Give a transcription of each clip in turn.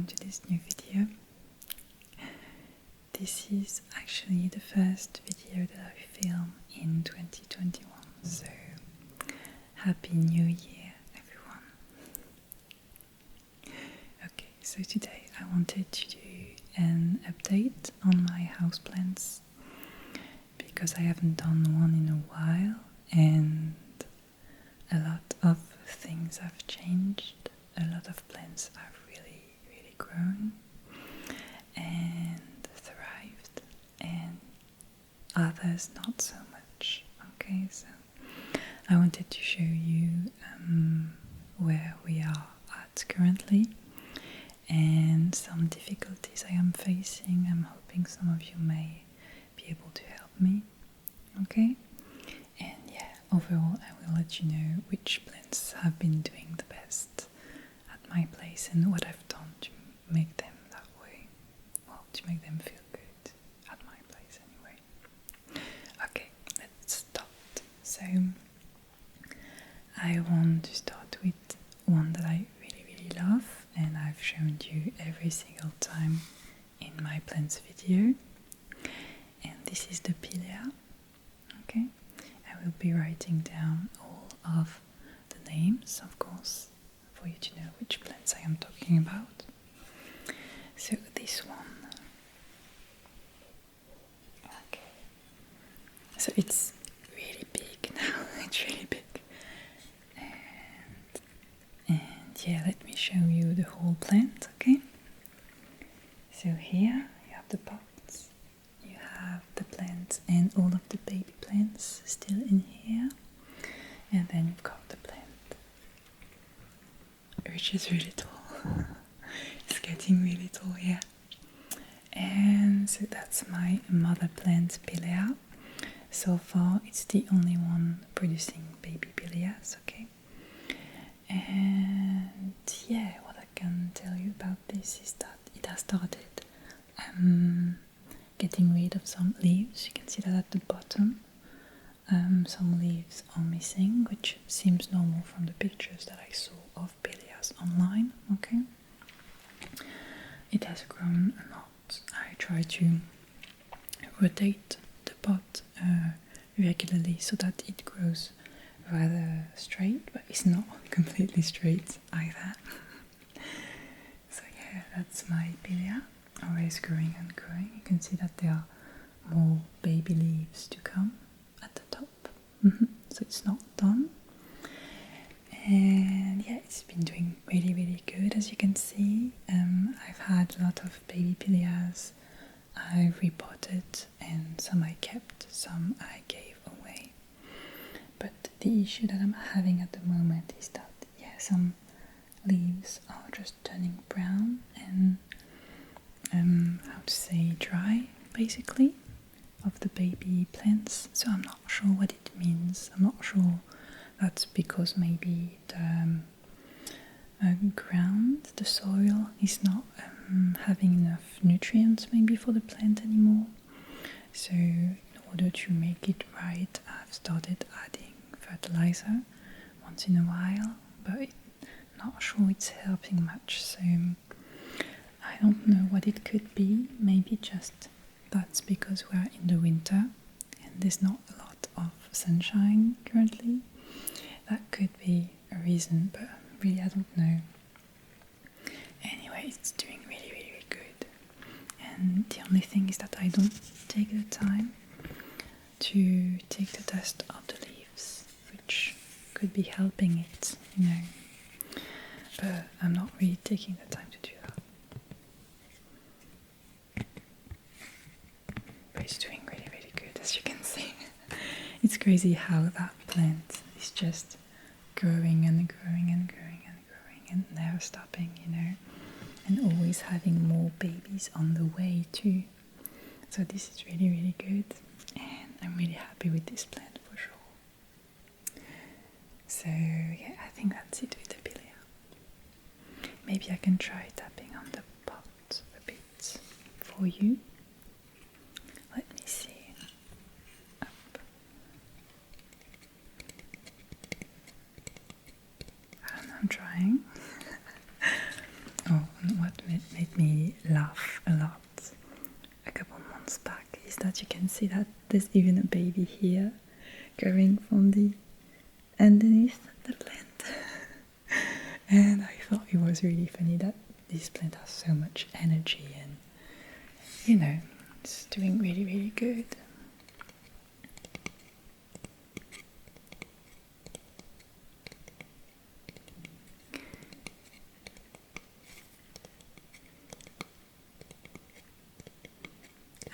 welcome to this new video. This is actually the first video that I film in 2021, so Happy New Year everyone. Okay, so today I wanted to do an update on my houseplants because I haven't done one in a while and a lot of things have changed. A lot of plants have really grown and thrived, and others not so much. Okay, so I wanted to show you where we are at currently and some difficulties I am facing. I'm hoping some of you may be able to help me. Okay, and yeah, overall I will let you know which plants have been doing the best at my place and what I've done to make them that way, well, to make them feel good at my place anyway. Okay, let's start. So I want to start with one that I really love and I've shown you every single time in my plants video, and this is the Pilea. Okay, I will be writing down all of the names, of course, for you to know which plants I am talking about. So this one, okay, so it's really big now. It's really big, and yeah, let me show you the whole plant. Okay, so here you have the pots, you have the plants and all of the baby plants still in here, and then you've got the plant which is really tall. It's getting really tall, yeah. And so that's my mother plant Pilea. So far it's the only one producing baby Pileas, okay. And yeah, what I can tell you about this is that it has started getting rid of some leaves. You can see that at the bottom. Some leaves are missing, which seems normal from the pictures that I saw of Pileas online. Okay, it has grown a lot. I try to rotate the pot regularly so that it grows rather straight, but it's not completely straight either. So yeah, that's my Pilea, always growing and growing. You can see that there are more baby leaves to come at the top. So it's not done, and yeah, it's been doing really good, as you can see. I've had a lot of baby Pileas I've repotted, and some I kept, some I gave away. But the issue that I'm having at the moment is that yeah, some leaves are just turning brown and how to say, dry basically, of the baby plants. So I'm not sure what it means. I'm not sure that's because maybe the ground, the soil is not having enough nutrients maybe for the plant anymore. So in order to make it right, I've started adding fertilizer once in a while, but I'm not sure it's helping much. So I don't know what it could be. Maybe just that's because we're in the winter and there's not a lot of sunshine currently. That could be a reason, but really I don't know. Anyway, it's doing really good, and the only thing is that I don't take the time to take the dust off the leaves, which could be helping it, you know, but I'm not really taking the time to do that. But it's doing really good, as you can see. It's crazy how that plant is just growing and never stopping, you know, and always having more babies on the way too. So this is really good, and I'm really happy with this plant for sure. So yeah, I think that's it with the Pilea. Maybe I can try tapping on the pot a bit for you. Let me see. Up. I don't know, I'm trying. Oh, what is that you can see that there's even a baby here growing from the underneath the plant. And I thought it was really funny that this plant has so much energy and, you know, it's doing really, really good.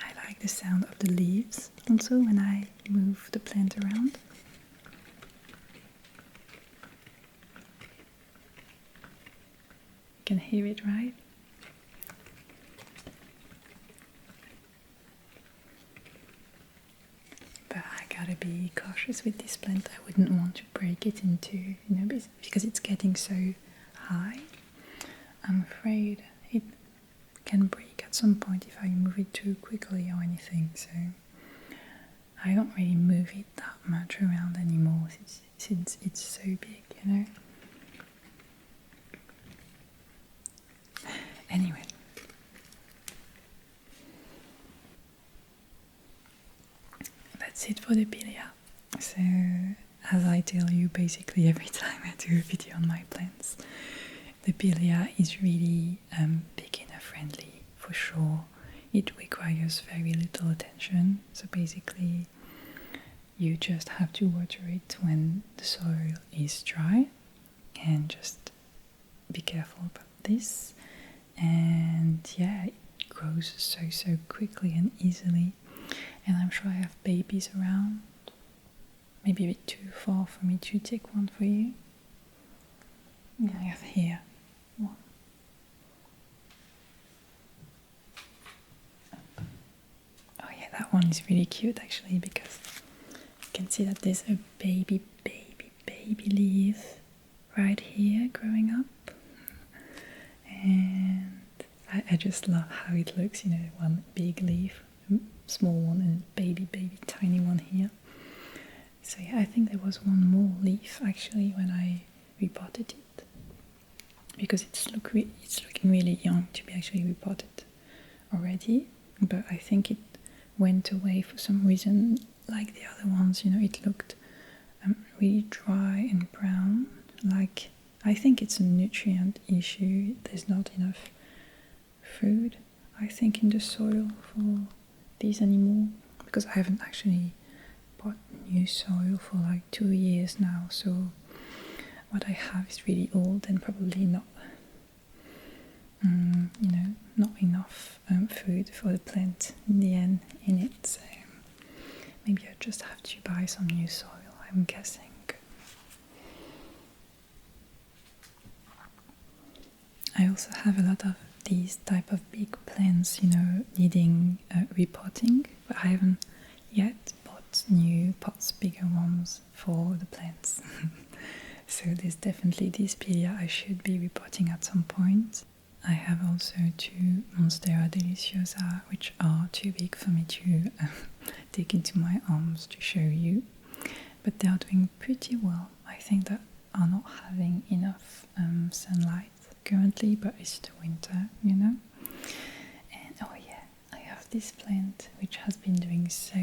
I like the sound of the leaves also when I move the plant around. You can hear it, right? But I gotta be cautious with this plant. I wouldn't want to break it into, you know, because it's getting so high. I'm afraid it can break at some point if I move it too quickly or anything. So I don't really move it that much around anymore since it's so big, you know. Anyway, that's it for the Pilea. So, as I tell you basically every time I do a video on my plants, the Pilea is really beginner friendly for sure. It requires very little attention, so basically you just have to water it when the soil is dry, and just be careful about this. And yeah, it grows so quickly and easily, and I'm sure I have babies around. Maybe a bit too far for me to take one for you. Yeah, I have here one. Oh yeah, that one is really cute actually, because you can see that there's a baby leaf right here growing up. And I just love how it looks, you know, one big leaf, small one, and baby tiny one here. So yeah, I think there was one more leaf actually when I repotted it, because it's looking really young to be actually repotted already. But I think it went away for some reason, like the other ones, you know, it looked really dry and brown. Like, I think it's a nutrient issue. There's not enough food, I think, in the soil for these anymore, because I haven't actually bought new soil for like 2 years now, so what I have is really old and probably not, you know, not enough food for the plant in the end in it. So maybe I just have to buy some new soil, I'm guessing. I also have a lot of these type of big plants, you know, needing repotting, but I haven't yet bought new pots, bigger ones for the plants. So there's definitely this Pilea I should be repotting at some point. I have also 2 Monstera Deliciosa, which are too big for me to take into my arms to show you, but they are doing pretty well. I think that are not having enough sunlight currently, but it's the winter, you know. And oh yeah, I have this plant which has been doing so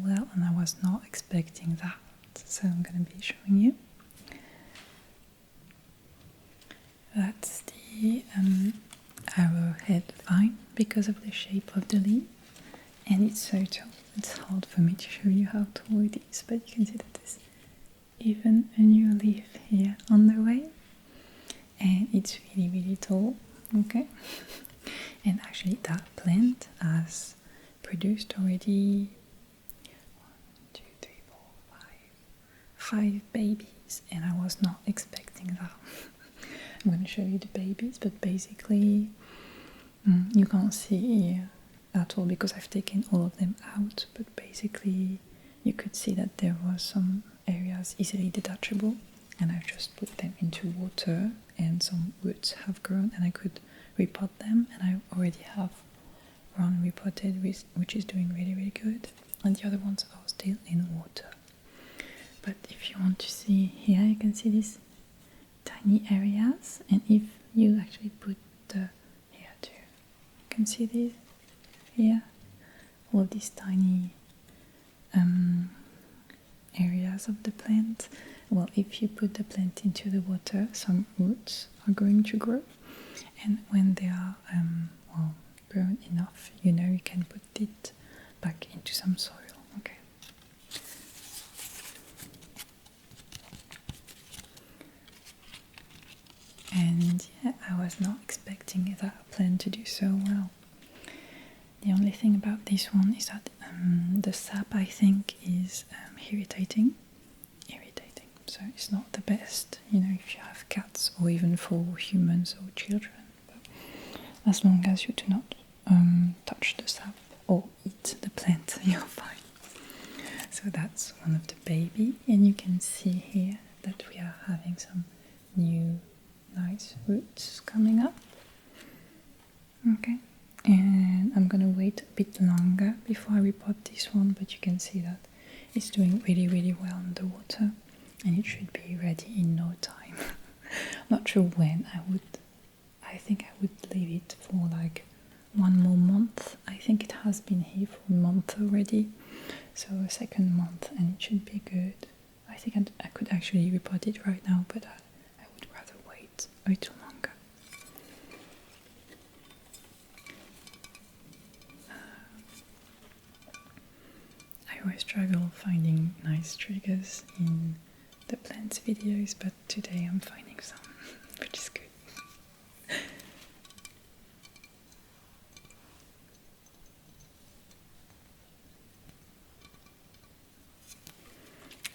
well, and I was not expecting that, so I'm gonna be showing you. That's the Arrowhead vine, because of the shape of the leaf, and it's so tall. It's hard for me to show you how tall it is, but you can see that there's even a new leaf here on the way, and it's really tall. Okay. And actually that plant has produced already 5 babies, and I was not expecting that. I'm going to show you the babies, but basically you can't see here at all because I've taken all of them out, but basically you could see that there was some areas easily detachable, and I've just put them into water, and some roots have grown and I could repot them, and I already have one repotted which is doing really good, and the other ones are still in water. But if you want to see here, you can see these tiny areas, and if you actually put the here too, you can see these here, all of these tiny areas of the plant. Well, if you put the plant into the water, some roots are going to grow, and when they are well, grown enough, you can put it back into some soil. Okay. And yeah, I was not expecting that plant to do so well. The only thing about this one is that the sap, I think, is irritating. So it's not the best, if you have cats or even for humans or children. But as long as you do not touch the sap or eat the plant, you're fine. So that's one of the baby, and you can see here that we are having some new nice roots coming up. Okay, and I'm gonna wait a bit longer before I repot this one, but you can see that it's doing really, really well in the water, and it should be ready in no time. Not sure when. I think I would leave it for like 1 more month. I think it has been here for a month already, so a second month, and it should be good. I think I could actually repot it right now, but I would rather wait a little longer. I always struggle finding nice triggers in the plants videos, but today I'm finding some, which is good.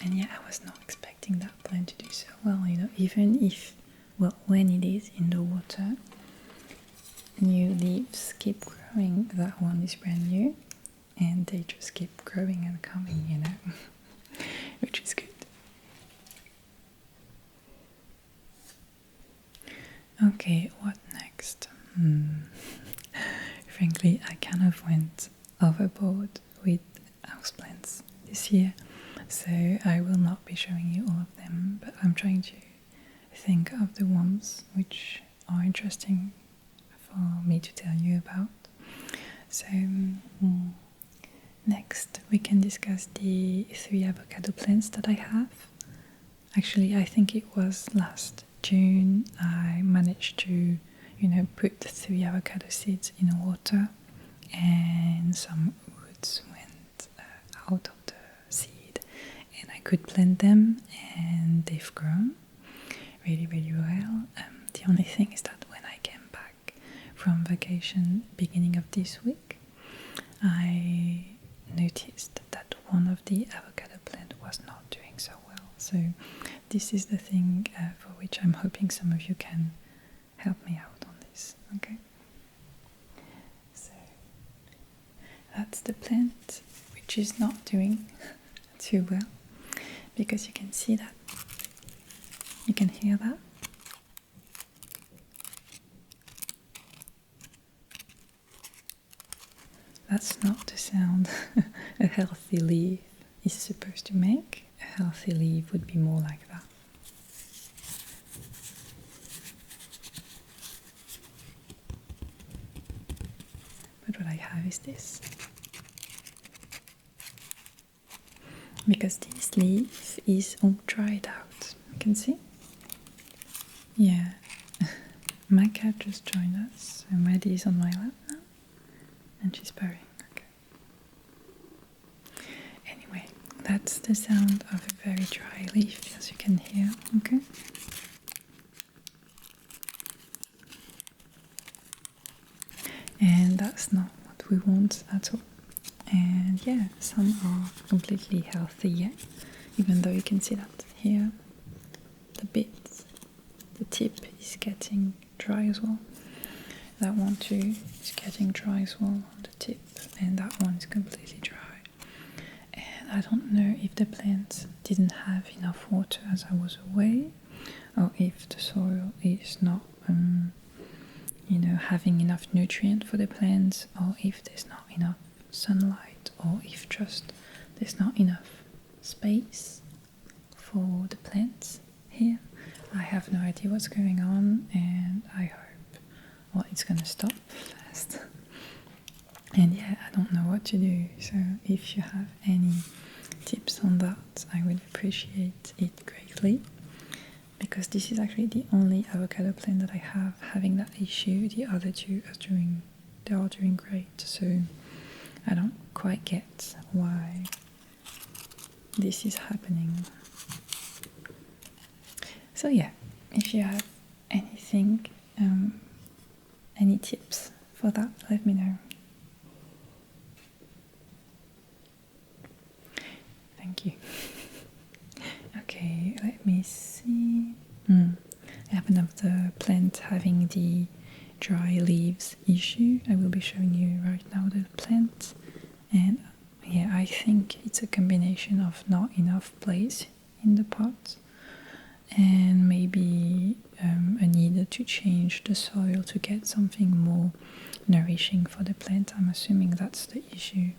And yeah, I was not expecting that plant to do so well, even if, well, when it is in the water, new leaves keep growing. That one is brand new, and they just keep growing and coming, which is good. Okay, what next? Frankly, I kind of went overboard with houseplants this year, so I will not be showing you all of them, but I'm trying to think of the ones which are interesting for me to tell you about. So next we can discuss the 3 avocado plants that I have. Actually, I think it was last June I managed to put 3 avocado seeds in water, and some roots went out of the seed, and I could plant them, and they've grown really, really well. The only thing is that when I came back from vacation beginning of this week, I noticed that one of the avocado plant was not doing so well. So this is the thing for which I'm hoping some of you can help me out on this. Okay, so that's the plant which is not doing too well, because you can see that, you can hear that. That's not the sound a healthy leaf is supposed to make. A healthy leaf would be more like that. But what I have is this. Because this leaf is all dried out. You can see? Yeah. My cat just joined us, so Maddy is on my lap now, and she's purring. Okay. Anyway, that's the sound of a very dry leaf, as you can hear. Okay. And that's not what we want at all. And yeah, some are completely healthy, yeah, even though you can see that here, the tip is getting dry as well. That one too is getting dry as well on the tip, and that one is completely dry. And I don't know if the plant didn't have enough water as I was away, or if the soil is not having enough nutrient for the plants, or if there's not enough sunlight, or if just there's not enough space for the plants here. I have no idea what's going on, and I hope it's gonna stop fast. And yeah, I don't know what to do. So if you have any tips on that, I would appreciate it greatly, because this is actually the only avocado plant that I have having that issue. The other two they are doing great, so I don't quite get why this is happening. So yeah, if you have anything, any tips for that, let me know. Thank you. Okay, let me see. I happen to have the plant having the dry leaves issue. I will be showing you right now the plant, and yeah, I think it's a combination of not enough place in the pot and maybe a need to change the soil to get something more nourishing for the plant. I'm assuming that's the issue.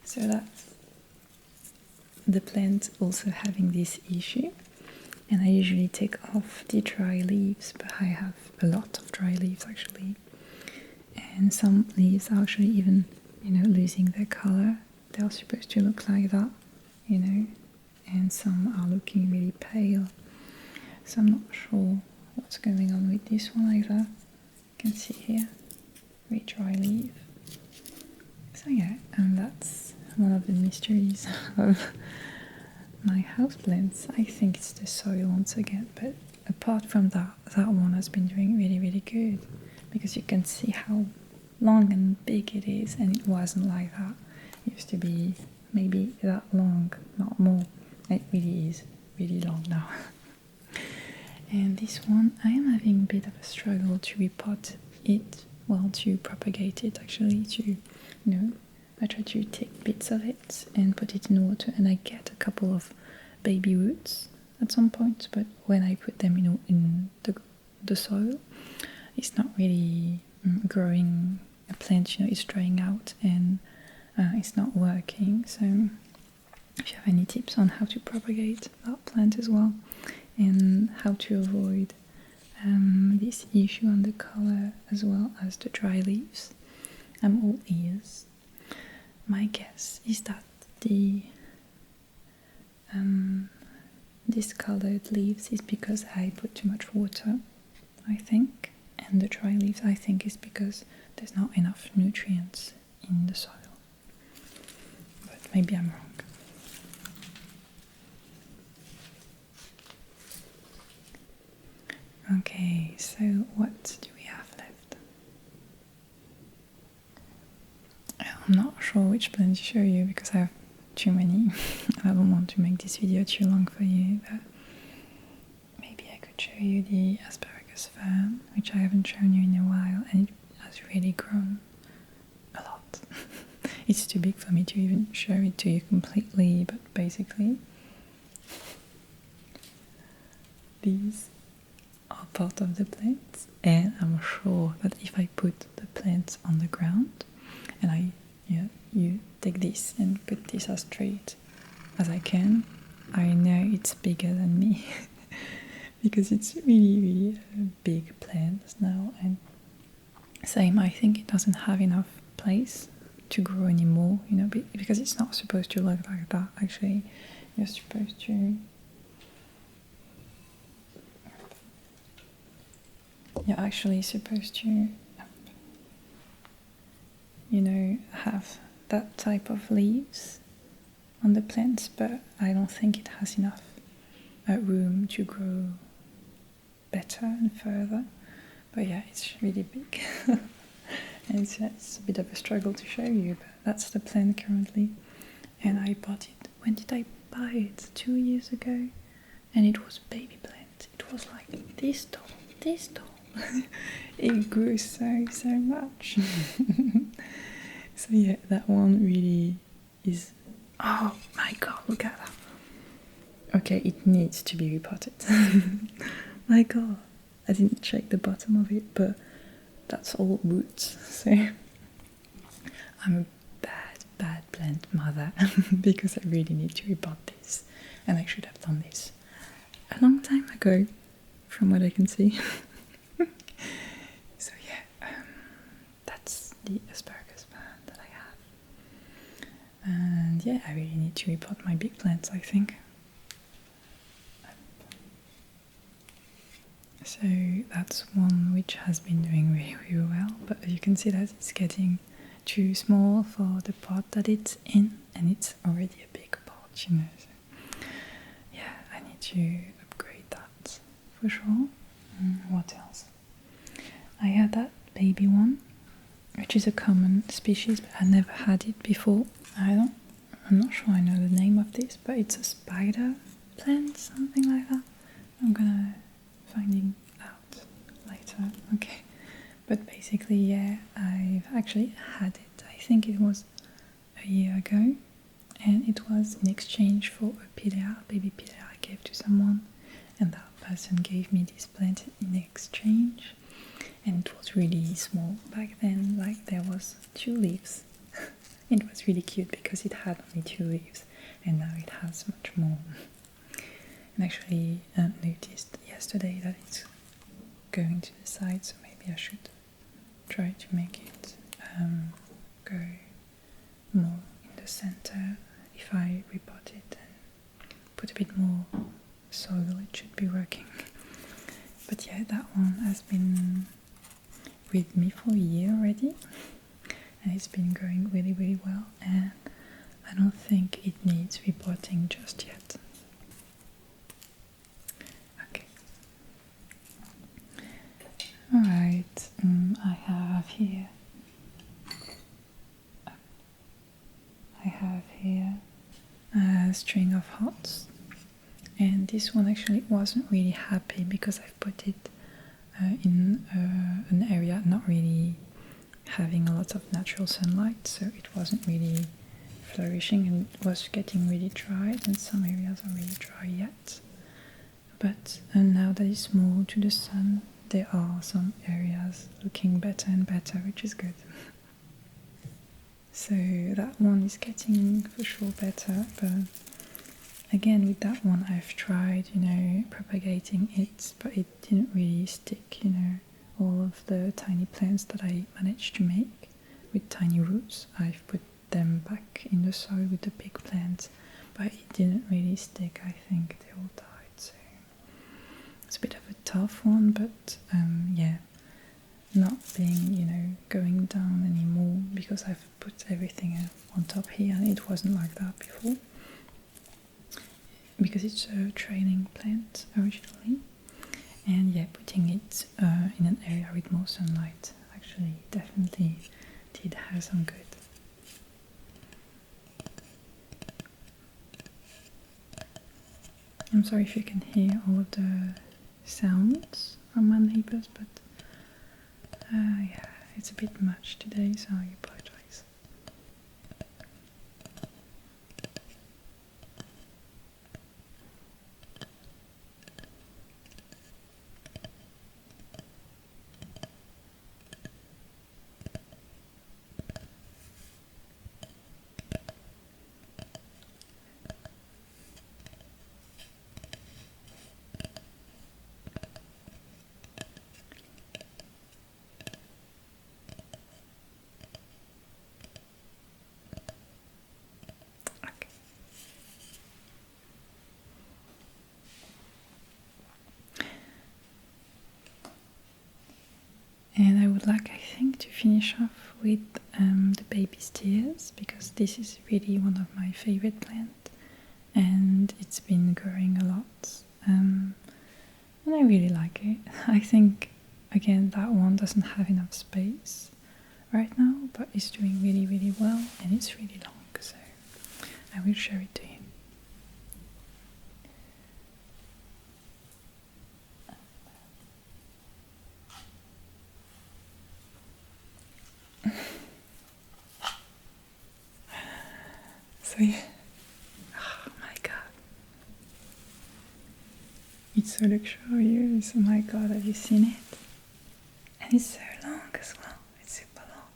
So that's the plant also having this issue, and I usually take off the dry leaves, but I have a lot of dry leaves actually, and some leaves are actually even, losing their color. They're supposed to look like that, and some are looking really pale, so I'm not sure what's going on with this one either. You can see here, very dry leaf. So yeah, and that's one of the mysteries of my houseplants. I think it's the soil once again, but apart from that, that one has been doing really, really good, because you can see how long and big it is, and it wasn't like that. It used to be maybe that long, not more. It really is really long now. And this one, I am having a bit of a struggle to repot it, well, to propagate it actually, to, I try to take bits of it and put it in water, and I get a couple of baby roots at some point, but when I put them in the soil, it's not really growing a plant, it's drying out, and it's not working. So if you have any tips on how to propagate that plant as well, and how to avoid this issue on the color as well as the dry leaves, I'm all ears. My guess is that the discolored leaves is because I put too much water, I think, and the dry leaves, I think, is because there's not enough nutrients in the soil. But maybe I'm wrong. Okay, so what do we have left? I'm not sure which plant to show you because I have too many. I don't want to make this video too long for you, but maybe I could show you the asparagus fern, which I haven't shown you in a while, and it has really grown a lot. It's too big for me to even show it to you completely, but basically these are part of the plants, and I'm sure that if I put the plants on the ground and you take this and put this as straight as I can, I know it's bigger than me because it's really, really a big plant now. And same, I think it doesn't have enough place to grow anymore, because it's not supposed to look like that. Actually, you're supposed to have that type of leaves on the plants, but I don't think it has enough room to grow better and further. But yeah, it's really big. And it's a bit of a struggle to show you, but that's the plant currently. And I bought it, when did I buy it? 2 years ago, and it was a baby plant. It was like this tall. It grew so much. So yeah, that one really is, oh my god, look at that. Okay, it needs to be repotted. My god, I didn't check the bottom of it, but that's all roots. So I'm a bad plant mother because I really need to repot this, and I should have done this a long time ago, from what I can see. the asparagus plant that I have. And yeah, I really need to repot my big plants, I think. So that's one which has been doing really, really well, but you can see that it's getting too small for the pot that it's in, and it's already a big pot, you know. So yeah, I need to upgrade that for sure. What else? I had that baby one, which is a common species, but I never had it before. I'm not sure I know the name of this, but it's a spider plant, something like that. I'm gonna finding out later. Okay, but basically, yeah, I've actually had it. I think it was a year ago, and it was in exchange for a baby Pilea I gave to someone, and that person gave me this plant in exchange, and it was really small back then. Like there was 2 leaves. It was really cute because it had only 2 leaves, and now it has much more. And actually noticed yesterday that it's going to the side, so maybe I should try to make it go more in the center. If I repot it and put a bit more soil, it should be working. But yeah, that one has been with me for a year already, and it's been going really, really well, and I don't think it needs repotting just yet. Okay. Alright, I have here a string of hearts, and this one actually wasn't really happy because I've put it in an area not really having a lot of natural sunlight, so it wasn't really flourishing and was getting really dry, and some areas are really dry yet. But now that it's more to the sun, there are some areas looking better and better, which is good. So that one is getting for sure better, but again with that one I've tried, propagating it, but it didn't really stick, all of the tiny plants that I managed to make with tiny roots, I've put them back in the soil with the big plants, but it didn't really stick. I think they all died, so it's a bit of a tough one, but yeah, not being, going down anymore because I've put everything on top here, and it wasn't like that before because it's a trailing plant originally. And yeah, putting it in an area with more sunlight actually definitely did have some good. I'm sorry if you can hear all of the sounds from my neighbors, but yeah, it's a bit much today, so I apologize. And I would like, I think, to finish off with the baby's tears, because this is really one of my favorite plants, and it's been growing a lot, and I really like it. I think, again, that one doesn't have enough space right now, but it's doing really, really well, and it's really long, so I will share it to you. So yeah, oh my god, it's so luxurious. Oh my god, have you seen it? And it's so long as well, it's super long.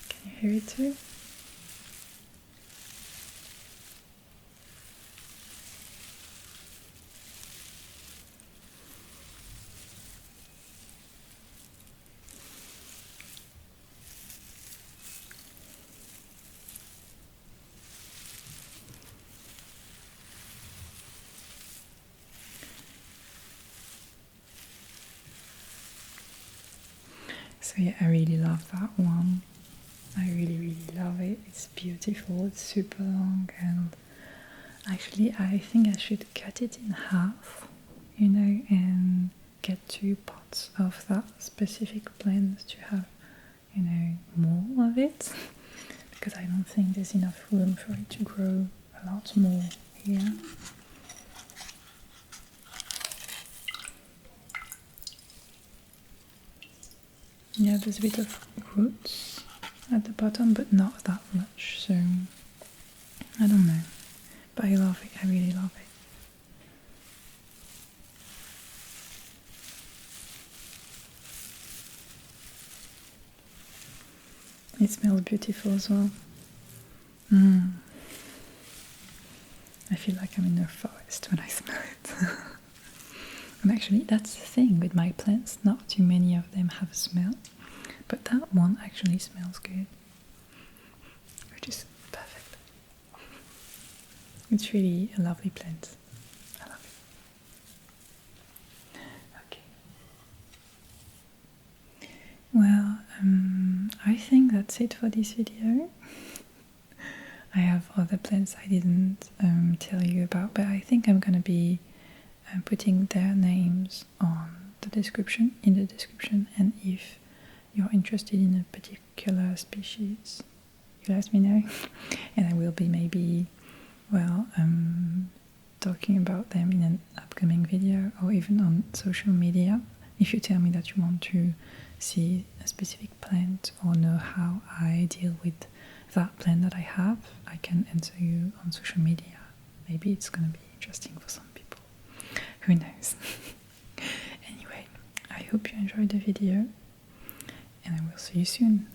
Can you hear it too? So yeah, I really love that one. I really, really love it. It's beautiful, it's super long, and actually I think I should cut it in half, you know, and get 2 pots of that specific plant to have, you know, more of it, because I don't think there's enough room for it to grow a lot more here. Yeah, there's a bit of roots at the bottom, but not that much, so I don't know. But I love it, I really love it. It smells beautiful as well. I feel like I'm in a forest when I smell it. And actually, that's the thing with my plants, not too many of them have a smell, but that one actually smells good, which is perfect. It's really a lovely plant. I love it. Okay. Well, I think that's it for this video. I have other plants I didn't tell you about, but I think I'm gonna be putting their names on the description, and if you're interested in a particular species, you let me know, and I will be maybe, well, talking about them in an upcoming video or even on social media. If you tell me that you want to see a specific plant or know how I deal with that plant that I have, I can answer you on social media. Maybe it's gonna be interesting for some people. Who knows? Anyway, I hope you enjoyed the video, and I will see you soon.